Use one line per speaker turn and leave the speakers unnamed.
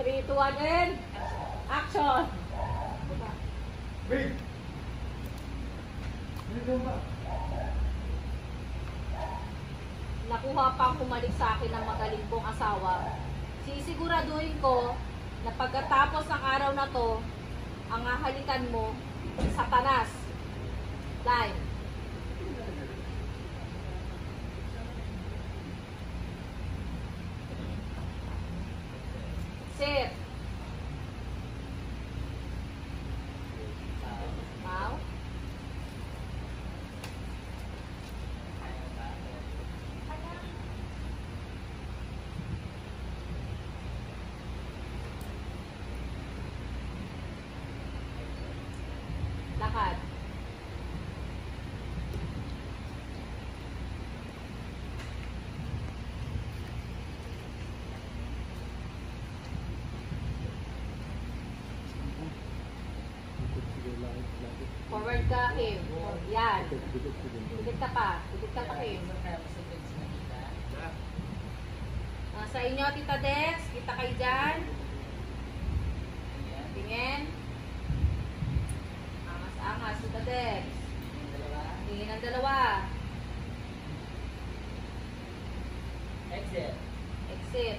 3, 2, 1, and action!
Big!
Nakuha pang humalik sa akin ng magaling kong asawa. Sisiguraduhin ko na pagkatapos ng araw na to, ang hahalikan mo, Satanas. Line. Sit. Mau. Lakad. Forward ka, Kim. Yan. Dikit ka pa. Dikit ka pa, Kim. Sa inyo, Tita Dex. Kita kayo dyan. Tingin. Angas, Tita Dex. Tingin ang dalawa.
Exit.
Exit.